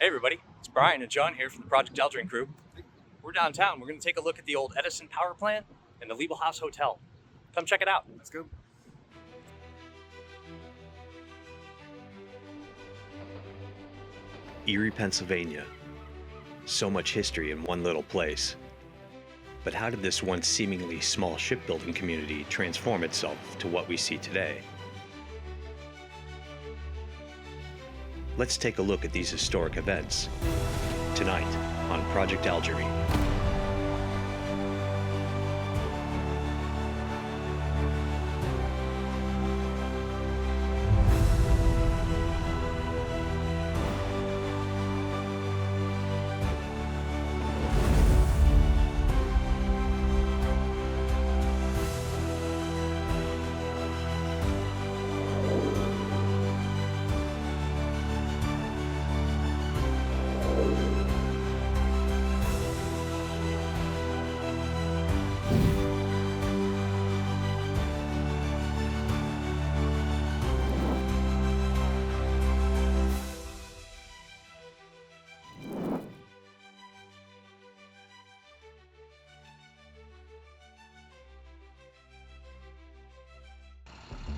Hey everybody, it's Brian and John here from the Project Eldring crew. We're downtown. We're going to take a look at the old Edison power plant and the Liebel House Hotel. Come check it out. Let's go. Erie, Pennsylvania. So much history in one little place. But how did this once seemingly small shipbuilding community transform itself to what we see today? Let's take a look at these historic events tonight on Project Algerie.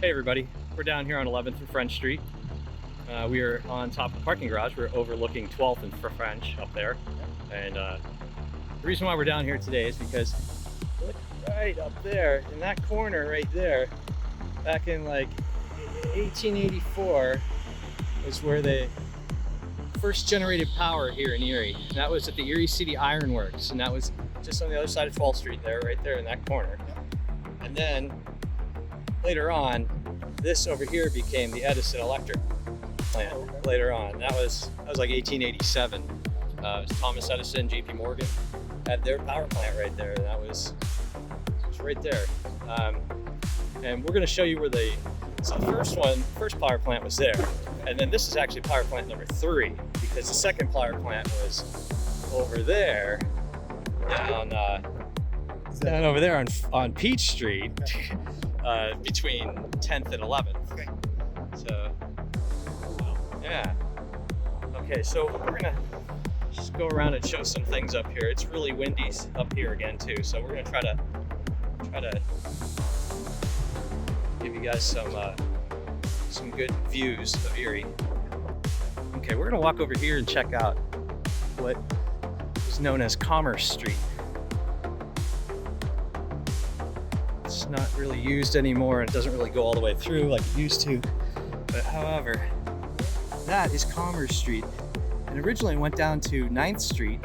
Hey everybody, we're down here on 11th and French Street. We are on top of the parking garage. We're overlooking 12th and French up there. And the reason why we're down here today is because look right up there in that corner right there, back in like 1884 was where they first generated power here in Erie. And that was at the Erie City Iron Works, and that was just on the other side of 12th Street there, right there in that corner. And then later on, this over here became the Edison Electric plant later on. That was like 1887. It was Thomas Edison, JP Morgan had their power plant right there. That was right there. And we're going to show you where the first power plant was there. And then this is actually power plant number 3, because the second power plant was over there down over there on Peach Street. Between 10th and 11th. Okay. So, yeah. Okay, so we're gonna just go around and show some things up here. It's really windy up here again too, so we're gonna try to give you guys some good views of Erie. Okay, we're gonna walk over here and check out what is known as Commerce Street. It's not really used anymore, and it doesn't really go all the way through like it used to. But however, that is Commerce Street, and originally it went down to 9th Street,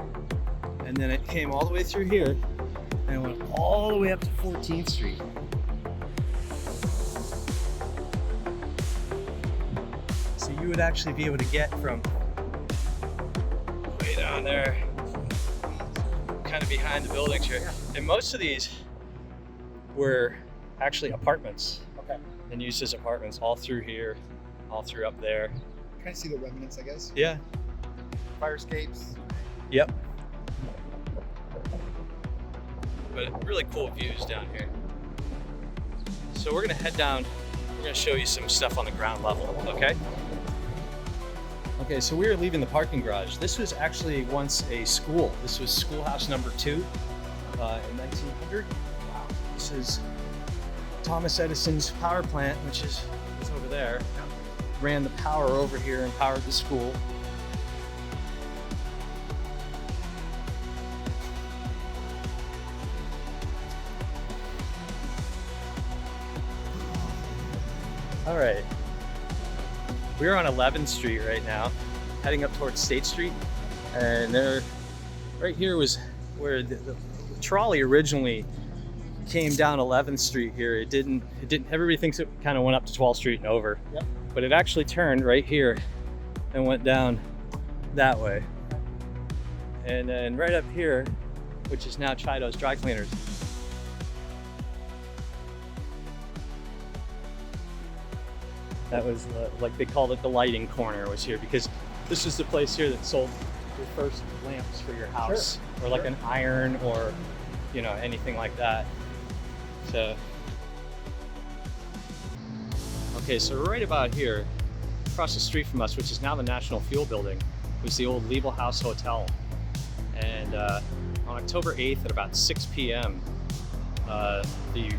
and then it came all the way through here, and it went all the way up to 14th Street. So you would actually be able to get from way down there, kind of behind the buildings here. And most of these were actually apartments. Okay. And used as apartments all through here, all through up there. Kind of see the remnants, I guess. Yeah. Fire escapes. Yep. But really cool views down here. So we're gonna head down. We're gonna show you some stuff on the ground level, okay? Okay, so we are leaving the parking garage. This was actually once a school. This was Schoolhouse number 2 in 1900. This is Thomas Edison's power plant, which is over there. Ran the power over here and powered the school. All right, we're on 11th Street right now, heading up towards State Street, and there, right here was where the trolley originally came down 11th Street here. It didn't, everybody thinks it kind of went up to 12th Street and over. Yep. But it actually turned right here and went down that way. And then right up here, which is now Chido's Dry Cleaners. That was like they called it the lighting corner was here, because this is the place here that sold your first lamps for your house. Sure. Or like an iron or, you know, anything like that. So, okay, so right about here, across the street from us, which is now the National Fuel Building, was the old Liebel House Hotel. And on October 8th at about 6 p.m., the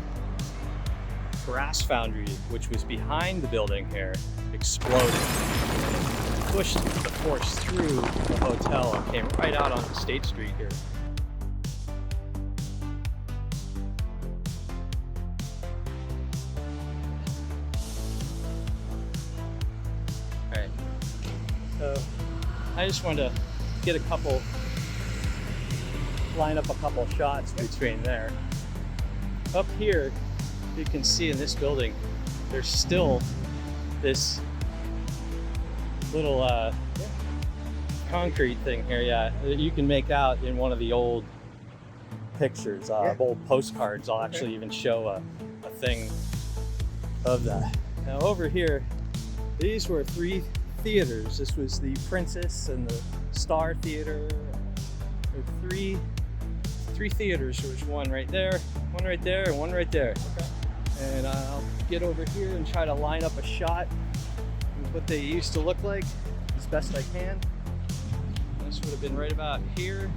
brass foundry, which was behind the building here, exploded. Pushed the force through the hotel and came right out onto State Street here. Alright, so I just wanted to line up a couple shots between there. Up here, you can see in this building, there's still this little concrete thing here, that you can make out in one of the old pictures, old postcards. I'll actually even show a thing of that. Now over here, these were 3 theaters. This was the Princess and the Star Theater. There were three theaters. There was one right there, one right there, and one right there. Okay. And I'll get over here and try to line up a shot of what they used to look like as best I can. This would have been right about here.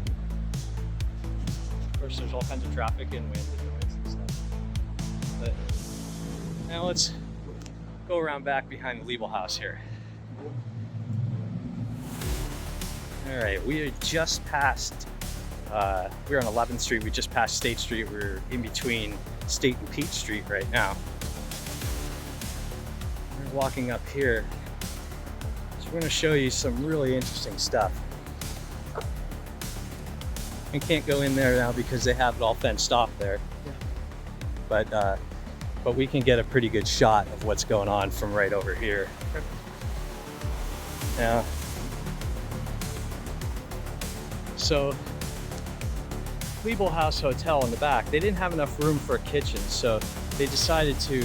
Of course, there's all kinds of traffic and wind and noise and stuff. But now let's go around back behind the Liebel House here. All right, we are just past, we're on 11th Street. We just passed State Street. We're in between State and Peach Street right now. We're walking up here. So we're going to show you some really interesting stuff. We can't go in there now because they have it all fenced off there. Yeah. But we can get a pretty good shot of what's going on from right over here. Now, so Liebel House Hotel in the back, they didn't have enough room for a kitchen, so they decided to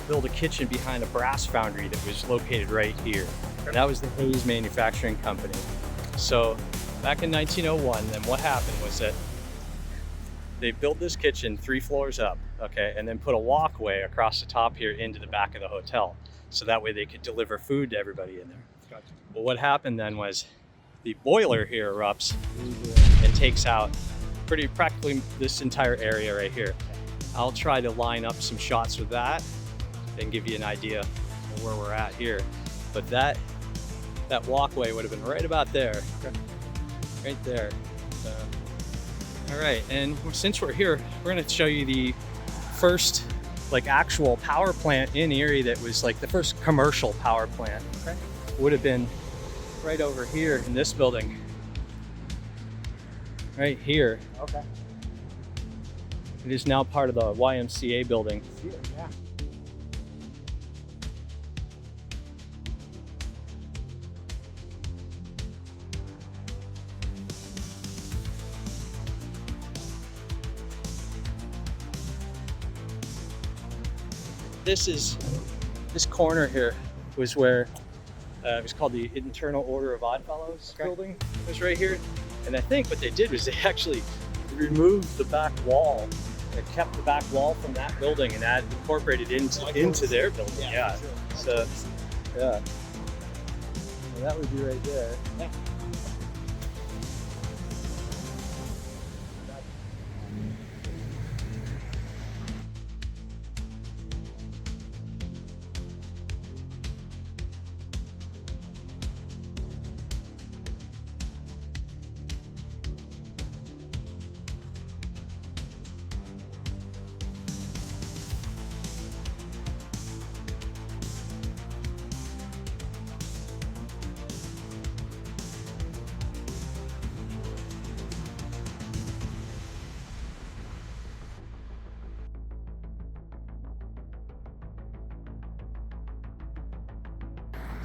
build a kitchen behind a brass foundry that was located right here. And that was the Hayes Manufacturing Company. So back in 1901, then what happened was that they built this kitchen 3 floors up, okay, and then put a walkway across the top here into the back of the hotel. So that way they could deliver food to everybody in there. Gotcha. Well, what happened then was the boiler here erupts and takes out practically this entire area right here. I'll try to line up some shots with that and give you an idea of where we're at here. But that walkway would have been right about there, right there. All right, and since we're here, we're going to show you the first actual power plant in Erie that was the first commercial power plant. Okay. Would have been right over here in this building. Right here. Okay. It is now part of the YMCA building. Yeah. This corner here was where it was called the Internal Order of Oddfellows building. It was right here. And I think what they did was they actually removed the back wall. They kept the back wall from that building and incorporated into their building. Yeah. Sure. So, yeah. Well, that would be right there. Yeah.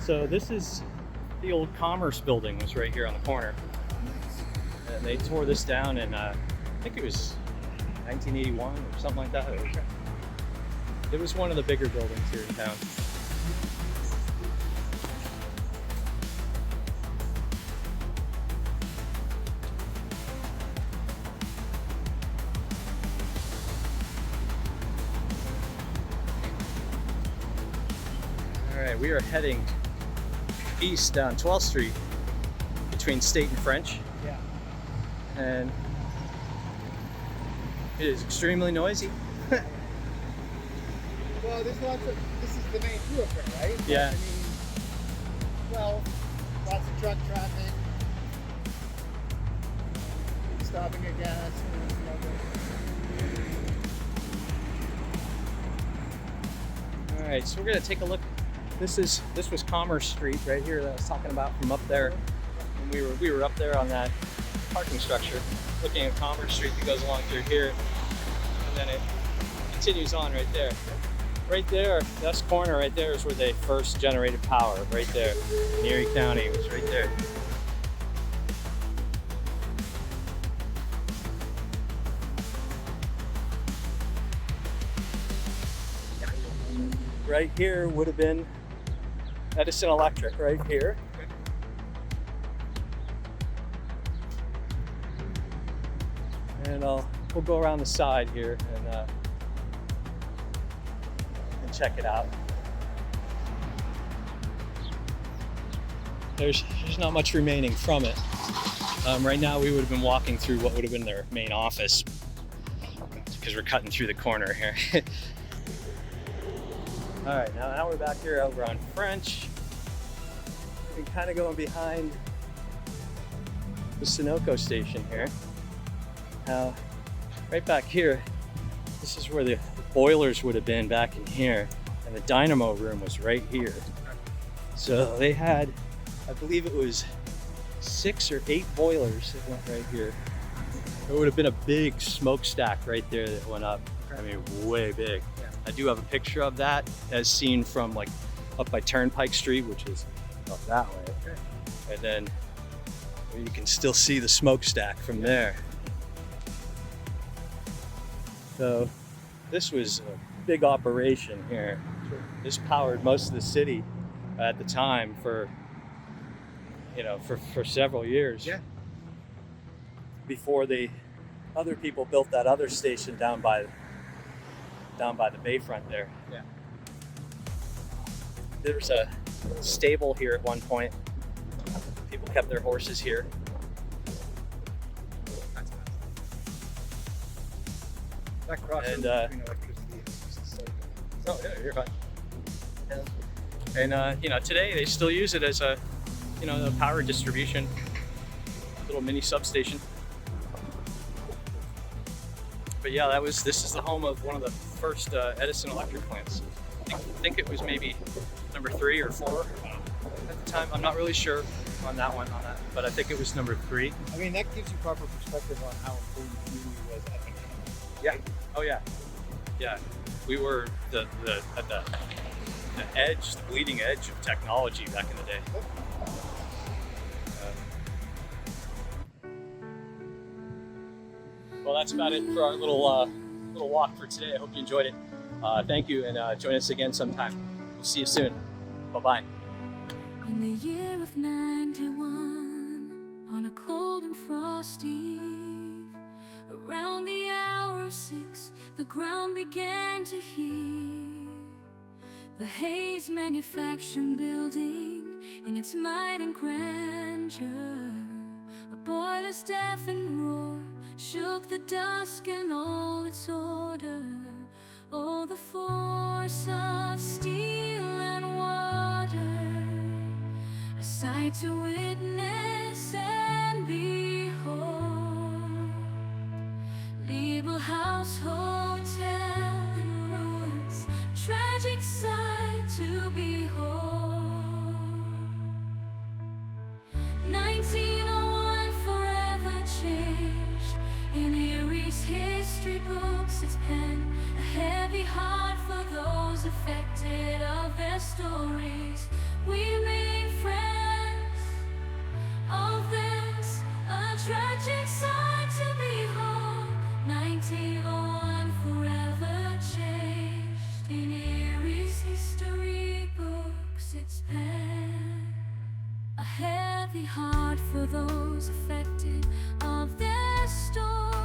So this is the old Commerce building, was right here on the corner. And they tore this down in, I think it was 1981 or something like that. It was one of the bigger buildings here in town. All right, we are heading east down 12th Street between state and French, Yeah. and it is extremely noisy. Well, there's lots of. This is the main thoroughfare, right? Yeah. I mean, well, lots of truck traffic, stopping at gas. All right, so we're gonna take a look. This was Commerce Street right here that I was talking about from up there. And we were up there on that parking structure, looking at Commerce Street that goes along through here, and then it continues on right there. Right there, this corner right there is where they first generated power. Right there, in Erie County, it was right there. Right here would have been Edison Electric, right here. And we'll go around the side here and check it out. There's not much remaining from it. Right now we would have been walking through what would have been their main office because we're cutting through the corner here. All right, now we're back here over on French. We're kind of going behind the Sunoco station here. Now, right back here, this is where the boilers would have been back in here, and the dynamo room was right here. So they had, I believe it was 6 or 8 boilers that went right here. There would have been a big smokestack right there that went up. I mean, way big. Yeah. I do have a picture of that as seen from like up by Turnpike Street, which is up that way. Okay. And then you can still see the smokestack from there. So this was a big operation here. This powered most of the city at the time for several years. Yeah. Before the other people built that other station down by the bayfront there. Yeah. There was a stable here at one point. People kept their horses here. That's nice. That crossover And, between electricity and so Oh yeah, you're fine. And today they still use it as a power distribution, little mini substation. But yeah, this is the home of one of the first Edison Electric plants. I think it was maybe number 3 or 4 at the time. I'm not really sure on that, but I think it was number 3. I mean, that gives you proper perspective on how important the community was at the time. Yeah. Oh yeah. Yeah. We were at the edge, the bleeding edge of technology back in the day. Well, that's about it for our little walk for today. I hope you enjoyed it. Thank you, and join us again sometime. We'll see you soon. Bye-bye. In the year of 91, on a cold and frosty eve, around the hour of 6, the ground began to heave. The Hayes Manufacturing Building, in its might and grandeur, a boiler's deafening roar shook the dusk and all its order. Oh, the force of steel and water, a sight to witness and behold. Liebel House Hotel in ruins, tragic sight to behold. 1901 forever changed in Erie's history books. Its pen a heavy heart for those affected of their stories. We made friends of this, a tragic sight to behold. 1901 forever changed in Erie's history books. Its pen a heavy heart for those affected of their story.